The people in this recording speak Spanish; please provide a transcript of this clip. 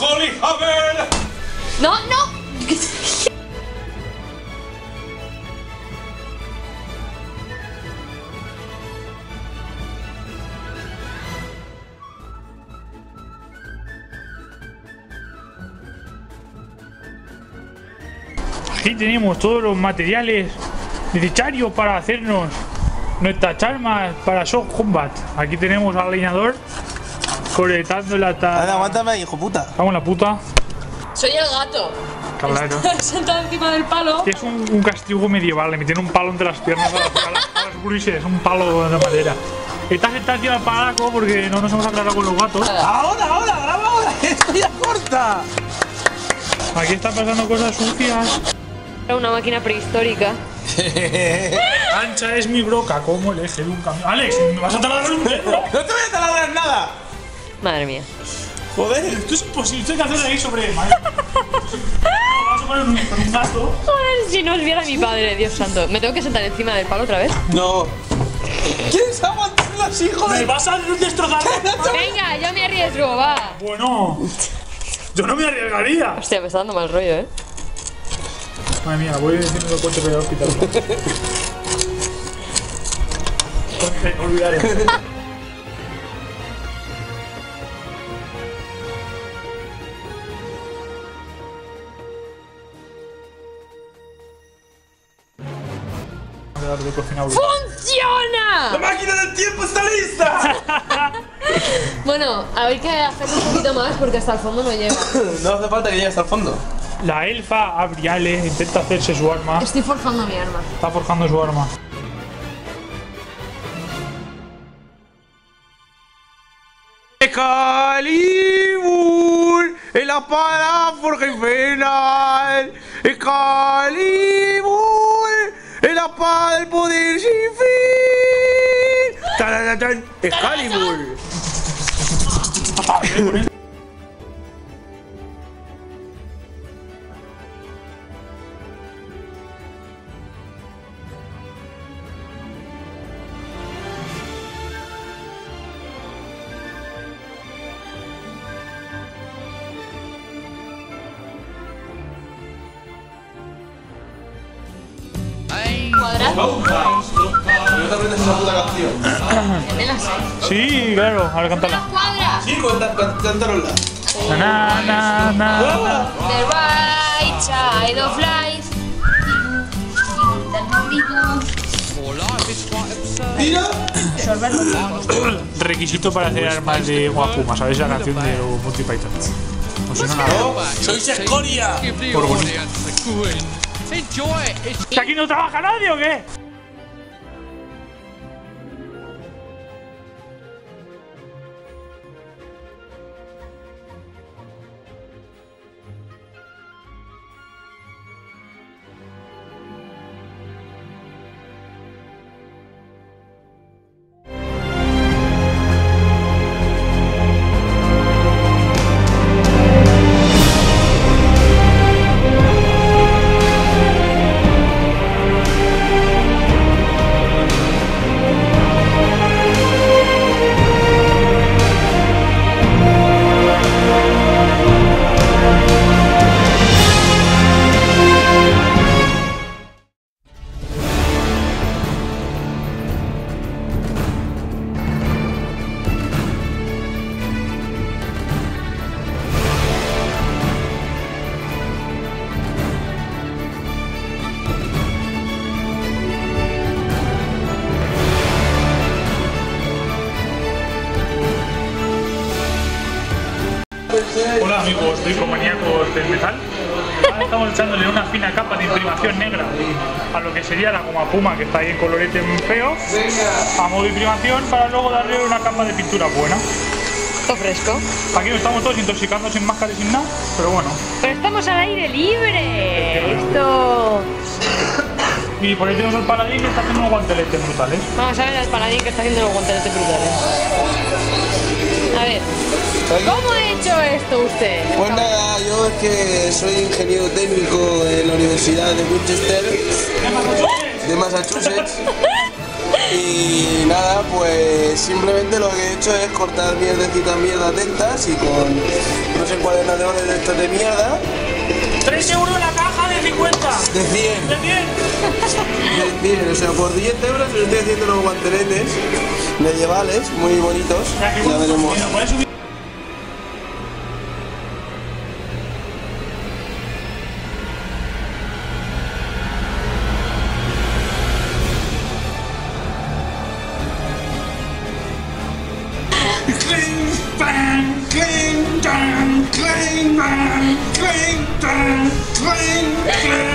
Holy Havel! No, no. Aquí tenemos todos los materiales necesarios para hacernos nuestras armas para Shock Combat. Aquí tenemos al leñador conectándola hasta... Aguántame, hijo puta. Vamos a la puta. Soy el gato. Claro. Está sentado encima del palo. Es un castigo medieval, le metieron un palo entre las piernas a las grises, un palo de madera. Estás sentado encima del palaco porque no nos hemos aclarado con los gatos. Ahora, graba ahora. Esto ya corta. Aquí están pasando cosas sucias. Una máquina prehistórica. Ancha es mi broca, como el eje de un camión. Alex, ¿me vas a taladrar un dedo? No te voy a taladrar nada. Madre mía. Joder, esto es imposible. Esto hay que hacerlo ahí sobre. Madre. Vamos a poner un gato. Joder, si no os viera mi padre, Dios santo. ¿Me tengo que sentar encima del palo otra vez? No. ¿Quieres aguantar los hijos ¿Me de...? vas a destrozar? Venga, yo me arriesgo, va. Bueno, yo no me arriesgaría. Hostia, me está dando mal rollo, Madre mía, voy diciendo el coche para ir al hospital. Olvidaré. De cocina. ¡Funciona! ¡La máquina del tiempo está lista! Bueno, hay que hacerlo un poquito más porque hasta el fondo no llega. No hace falta que llegue hasta el fondo. La elfa Abriale intenta hacerse su arma. Estoy forzando mi arma. Está forjando su arma. ¡Excalibur! ¡En la espada forja infernal! ¡Excalibur! ¡En la espada del poder sin fin! ¡Tararán! ¡Excalibur! Cuadrado. ¿No te aprendes esa puta canción? Me la sé. Sí, claro, ahora cántala. ¡Cuadra! Sí, cántanosla. Na, na, na. The right side of life. ¡Tira! Requisito para hacer armas de guapuma, ¿sabes? La canción de los Monty Python. No sé nada. ¡Sois escoria! Por bonito. ¿Que aquí no trabaja nadie o qué? Hola amigos, soy Maníacos del Metal. Ahora estamos echándole una fina capa de imprimación negra a lo que sería la goma puma que está ahí en colorete feo, a modo de imprimación, para luego darle una capa de pintura buena. Todo fresco. Aquí nos estamos todos intoxicando sin máscara y sin nada, pero bueno. Pero estamos al aire libre. Esto... Y por ahí tenemos al paladín que está haciendo unos guanteletes brutales. Vamos a ver al paladín que está haciendo los guanteletes brutales. A ver, ¿cómo ha hecho esto usted? Pues nada, yo es que soy ingeniero técnico en la Universidad de Winchester, de Massachusetts. Y nada, pues simplemente lo que he hecho es cortar mierda de estas y con unos encuadernadores de estos de mierda. 3 euros la caja de 50. De 100. ¿De 100? De 100, o sea, por 10 euros les estoy haciendo unos guanteletes medievales muy bonitos. Ya veremos. Cling, bang, cling, bang, cling, bang, cling, bang, cling, cling.